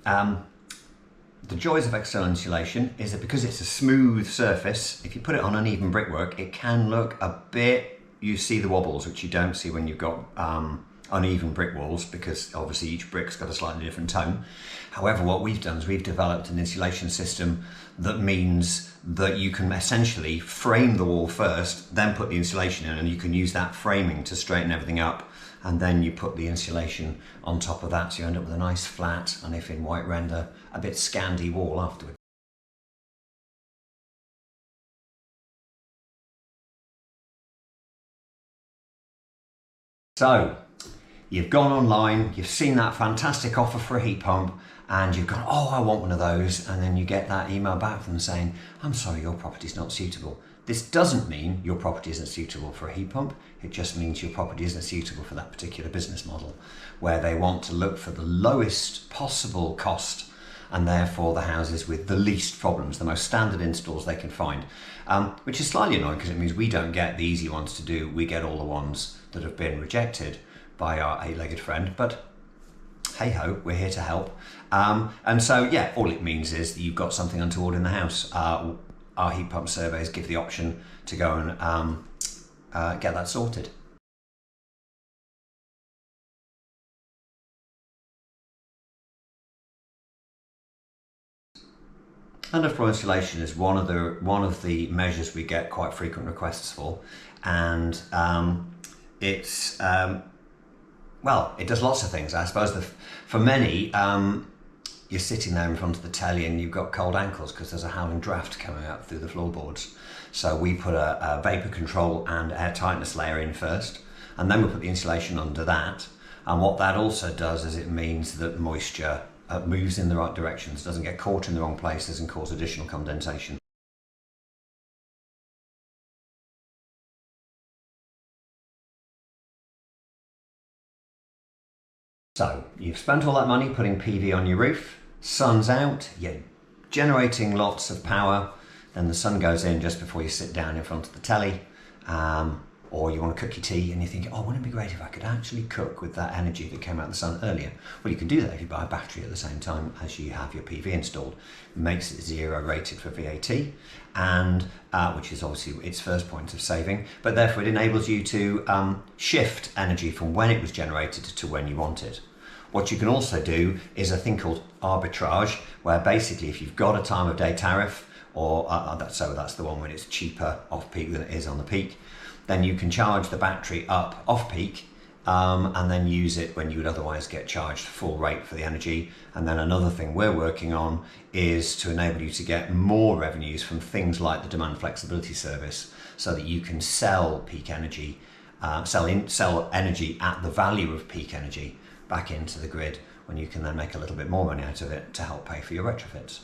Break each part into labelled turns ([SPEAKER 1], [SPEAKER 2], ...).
[SPEAKER 1] the joys of external insulation is that because it's a smooth surface, if you put it on uneven brickwork, it can look a bit, you see the wobbles, which you don't see when you've got uneven brick walls, because obviously each brick's got a slightly different tone. However, what we've done is we've developed an insulation system that means that you can essentially frame the wall first, then put the insulation in, and you can use that framing to straighten everything up, and then you put the insulation on top of that, so you end up with a nice flat, and if in white render, a bit Scandi wall afterwards. So, you've gone online, you've seen that fantastic offer for a heat pump, and you've gone, oh, I want one of those, and then you get that email back from them saying, I'm sorry, your property's not suitable. This doesn't mean your property isn't suitable for a heat pump, it just means your property isn't suitable for that particular business model, where they want to look for the lowest possible cost, and therefore the houses with the least problems, the most standard installs they can find, which is slightly annoying because it means we don't get the easy ones to do, we get all the ones that have been rejected by our eight-legged friend, but hey ho, we're here to help. And so yeah, all it means is that you've got something untoward in the house. Our heat pump surveys give the option to go and get that sorted. Underfloor insulation is one of the measures we get quite frequent requests for, and it's well, it does lots of things. I suppose for many, you're sitting there in front of the telly and you've got cold ankles because there's a howling draft coming out through the floorboards. So we put a vapor control and air tightness layer in first, and then we put the insulation under that. And what that also does is it means that moisture moves in the right directions, doesn't get caught in the wrong places and cause additional condensation. So you've spent all that money putting PV on your roof, sun's out, you're generating lots of power, then the sun goes in just before you sit down in front of the telly, or you want to cook your tea and you're thinking, oh, wouldn't it be great if I could actually cook with that energy that came out of the sun earlier? Well, you can do that if you buy a battery at the same time as you have your PV installed. It makes it 0 rated for VAT, and which is obviously its first point of saving, but therefore it enables you to shift energy from when it was generated to when you want it. What you can also do is a thing called arbitrage, where basically if you've got a time of day tariff, or so that's the one when it's cheaper off peak than it is on the peak, then you can charge the battery up off peak and then use it when you would otherwise get charged full rate for the energy. And then another thing we're working on is to enable you to get more revenues from things like the demand flexibility service, so that you can sell peak energy, sell energy at the value of peak energy back into the grid, when you can then make a little bit more money out of it to help pay for your retrofits.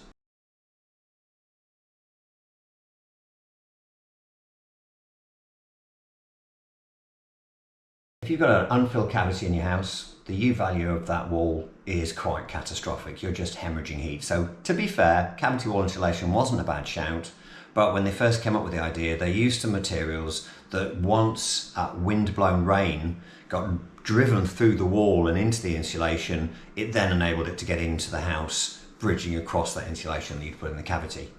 [SPEAKER 1] If you've got an unfilled cavity in your house, the U value of that wall is quite catastrophic. You're just hemorrhaging heat. So to be fair, cavity wall insulation wasn't a bad shout, but when they first came up with the idea, they used some materials that once wind-blown rain got driven through the wall and into the insulation, it then enabled it to get into the house, bridging across that insulation that you'd put in the cavity.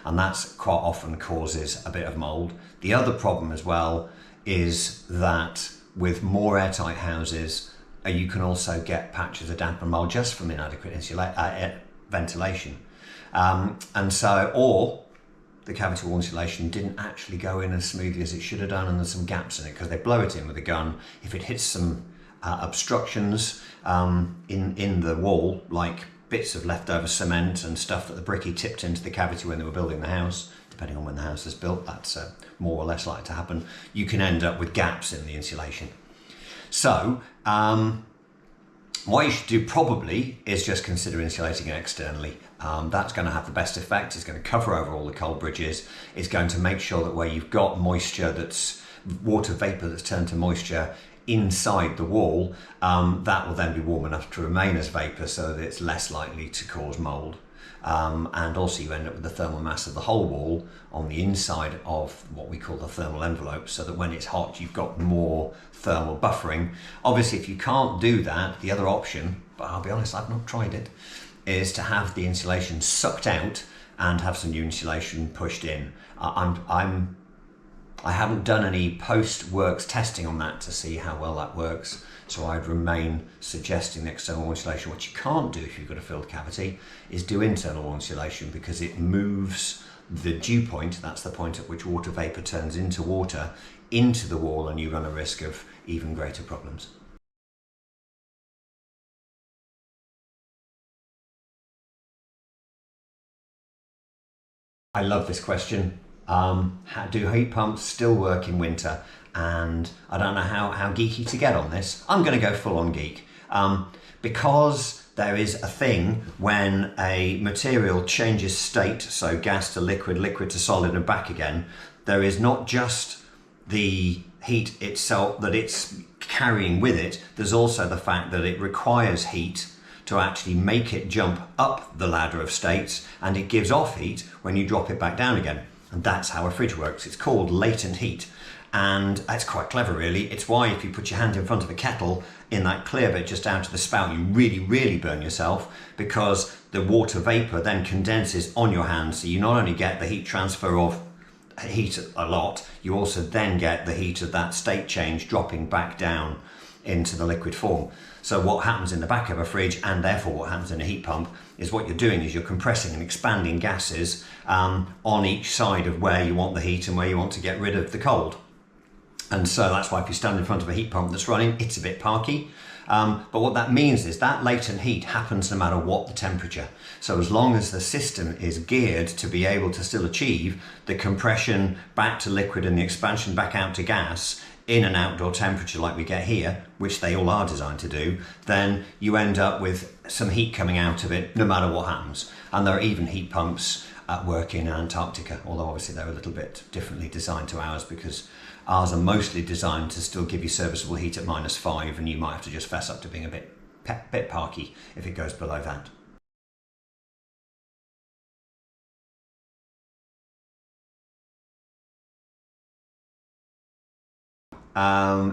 [SPEAKER 1] And that's quite often causes a bit of mould. The other problem as well is that with more airtight houses, you can also get patches of damp and mould just from inadequate ventilation. And so, or the cavity wall insulation didn't actually go in as smoothly as it should have done, and there's some gaps in it because they blow it in with a gun. If it hits some obstructions in the wall, like bits of leftover cement and stuff that the brickie tipped into the cavity when they were building the house, depending on when the house is built, that's more or less likely to happen, you can end up with gaps in the insulation. So what you should do probably is just consider insulating it externally. That's going to have the best effect. It's going to cover over all the cold bridges. It's going to make sure that where you've got moisture, that's water vapor that's turned to moisture inside the wall, that will then be warm enough to remain as vapor, so that it's less likely to cause mold. And also you end up with the thermal mass of the whole wall on the inside of what we call the thermal envelope, so that when it's hot you've got more thermal buffering. Obviously if you can't do that, the other option, but I'll be honest, I've not tried it, is to have the insulation sucked out and have some new insulation pushed in. I haven't done any post-works testing on that to see how well that works, so I'd remain suggesting the external insulation. What you can't do if you've got a filled cavity is do internal insulation, because it moves the dew point, that's the point at which water vapour turns into water, into the wall, and you run a risk of even greater problems. I love this question. How do heat pumps still work in winter? And I don't know how geeky to get on this. I'm going to go full on geek. Because there is a thing when a material changes state, so gas to liquid, liquid to solid and back again, there is not just the heat itself that it's carrying with it, there's also the fact that it requires heat to actually make it jump up the ladder of states, and it gives off heat when you drop it back down again. And that's how a fridge works. It's called latent heat. And that's quite clever, really. It's why if you put your hand in front of a kettle in that clear bit just out of the spout, you really burn yourself, because the water vapor then condenses on your hand. So you not only get the heat transfer of heat a lot, you also then get the heat of that state change dropping back down into the liquid form. So what happens in the back of a fridge, and therefore what happens in a heat pump, is what you're doing is you're compressing and expanding gases on each side of where you want the heat and where you want to get rid of the cold. And so that's why if you stand in front of a heat pump that's running, it's a bit parky. But what that means is that latent heat happens no matter what the temperature. So as long as the system is geared to be able to still achieve the compression back to liquid and the expansion back out to gas in an outdoor temperature like we get here, which they all are designed to do, then you end up with some heat coming out of it no matter what happens. And there are even heat pumps at work in Antarctica, although obviously they're a little bit differently designed to ours, because ours are mostly designed to still give you serviceable heat at -5, and you might have to just fess up to being a bit parky if it goes below that.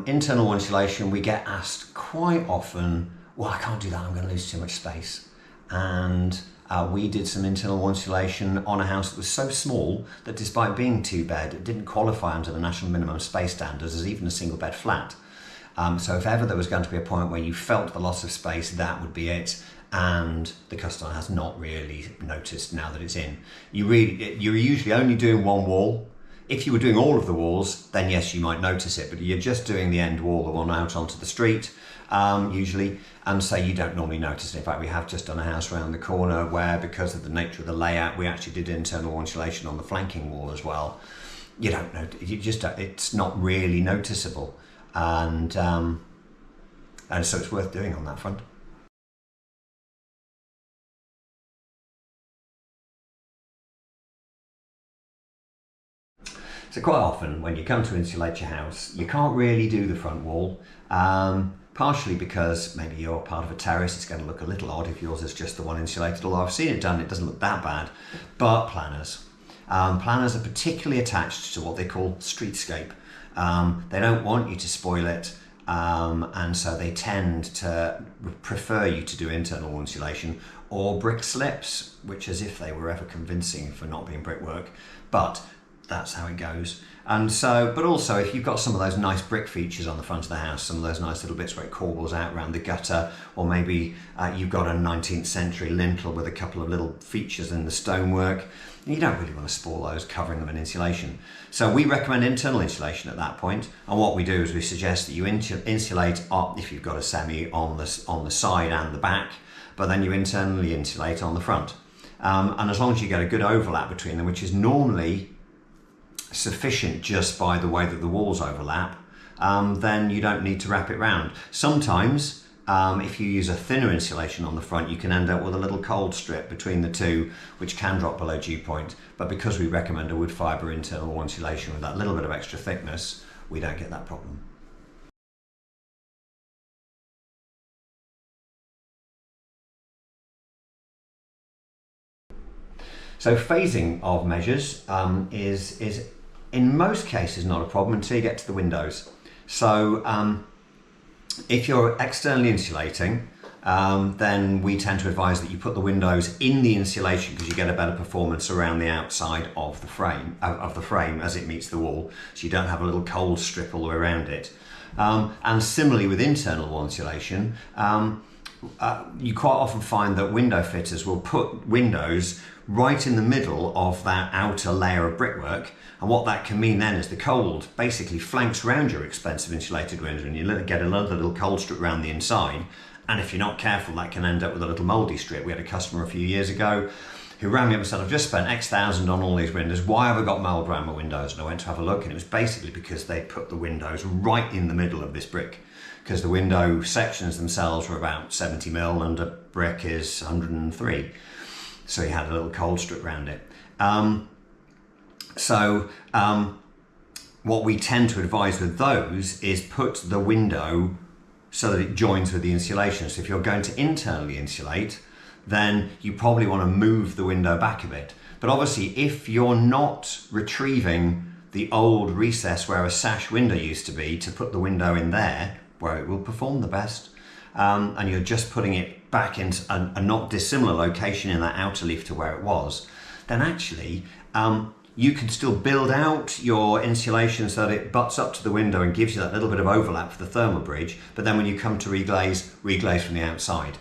[SPEAKER 1] Internal insulation, we get asked quite often, well, I can't do that, I'm going to lose too much space. And we did some internal insulation on a house that was so small that despite being 2-bed, it didn't qualify under the national minimum space standards as even a single bed flat. So if ever there was going to be a point where you felt the loss of space, that would be it. And the customer has not really noticed now that it's in. You're usually only doing one wall. If you were doing all of the walls, then yes, you might notice it, but you're just doing the end wall, the one out onto the street, usually, and so you don't normally notice it. In fact, we have just done a house around the corner where, because of the nature of the layout, we actually did internal insulation on the flanking wall as well. You don't know, it's not really noticeable, and so it's worth doing on that front. So quite often when you come to insulate your house, you can't really do the front wall, partially because maybe you're part of a terrace. It's going to look a little odd if yours is just the one insulated, although I've seen it done, it doesn't look that bad. But planners are particularly attached to what they call streetscape. They don't want you to spoil it, and so they tend to prefer you to do internal insulation or brick slips, which, as if they were ever convincing for not being brickwork, but that's how it goes. And so, but also if you've got some of those nice brick features on the front of the house, some of those nice little bits where it corbels out around the gutter, or maybe you've got a 19th century lintel with a couple of little features in the stonework, you don't really want to spoil those, covering them in insulation. So we recommend internal insulation at that point, and what we do is we suggest that you insulate up, if you've got a semi, on the side and the back, but then you internally insulate on the front. And as long as you get a good overlap between them, which is normally sufficient just by the way that the walls overlap, then you don't need to wrap it round. Sometimes if you use a thinner insulation on the front, you can end up with a little cold strip between the two, which can drop below dew point, but because we recommend a wood fibre internal insulation with that little bit of extra thickness, we don't get that problem. So phasing of measures is in most cases not a problem until you get to the windows. So if you're externally insulating, then we tend to advise that you put the windows in the insulation because you get a better performance around the outside of the frame as it meets the wall, so you don't have a little cold strip all the way around it. And similarly with internal wall insulation, you quite often find that window fitters will put windows right in the middle of that outer layer of brickwork, and what that can mean then is the cold basically flanks around your expensive insulated window and you get another little cold strip around the inside, and if you're not careful that can end up with a little mouldy strip. We had a customer a few years ago who rang me up and said, I've just spent X thousand on all these windows, why have I got mould around my windows? And I went to have a look, and it was basically because they put the windows right in the middle of this brick, because the window sections themselves were about 70 mil and a brick is 103. So you had a little cold strip around it. What we tend to advise with those is put the window so that it joins with the insulation. So if you're going to internally insulate, then you probably want to move the window back a bit. But obviously, if you're not retrieving the old recess where a sash window used to be to put the window in there, where it will perform the best, and you're just putting it back into a not dissimilar location in that outer leaf to where it was, then actually you can still build out your insulation so that it butts up to the window and gives you that little bit of overlap for the thermal bridge, but then when you come to reglaze from the outside.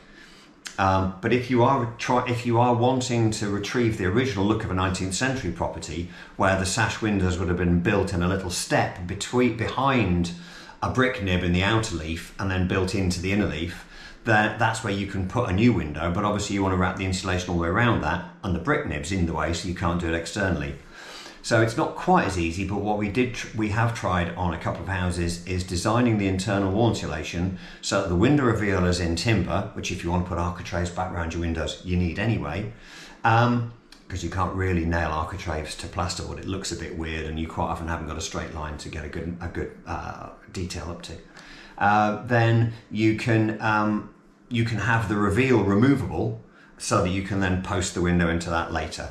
[SPEAKER 1] But if you are wanting to retrieve the original look of a 19th century property, where the sash windows would have been built in a little step behind a brick nib in the outer leaf and then built into the inner leaf, that's where you can put a new window, but obviously you want to wrap the insulation all the way around that, and the brick nib's in the way, so you can't do it externally. So it's not quite as easy, but what we have tried on a couple of houses is designing the internal wall insulation so that the window reveal is in timber, which if you want to put architraves back around your windows, you need anyway, because you can't really nail architraves to plasterboard. It looks a bit weird, and you quite often haven't got a straight line to get a good detail up to. Then you can have the reveal removable so that you can then post the window into that later.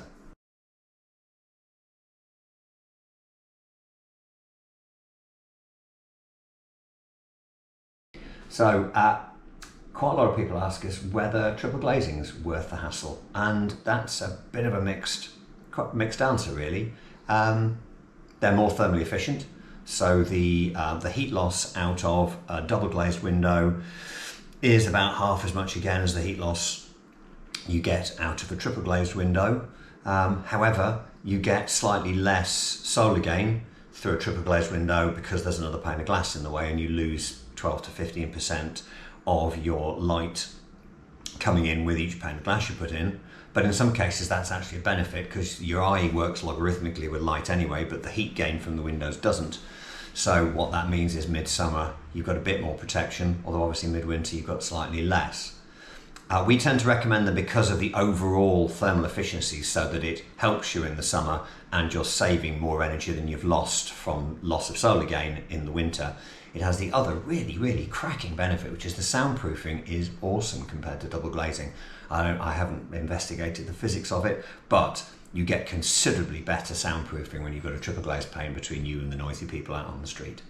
[SPEAKER 1] So quite a lot of people ask us whether triple glazing is worth the hassle, and that's a bit of a mixed answer really. They're more thermally efficient, so the heat loss out of a double glazed window is about half as much again as the heat loss you get out of a triple glazed window. However, you get slightly less solar gain through a triple glazed window because there's another pane of glass in the way, and you lose 12 to 15% of your light coming in with each pane of glass you put in. But in some cases that's actually a benefit because your eye works logarithmically with light anyway, but the heat gain from the windows doesn't. So what that means is midsummer you've got a bit more protection, although obviously midwinter you've got slightly less. We tend to recommend them because of the overall thermal efficiency, so that it helps you in the summer and you're saving more energy than you've lost from loss of solar gain in the winter. It has the other really cracking benefit, which is the soundproofing is awesome compared to double glazing. I haven't investigated the physics of it, but you get considerably better soundproofing when you've got a triple glazed pane between you and the noisy people out on the street.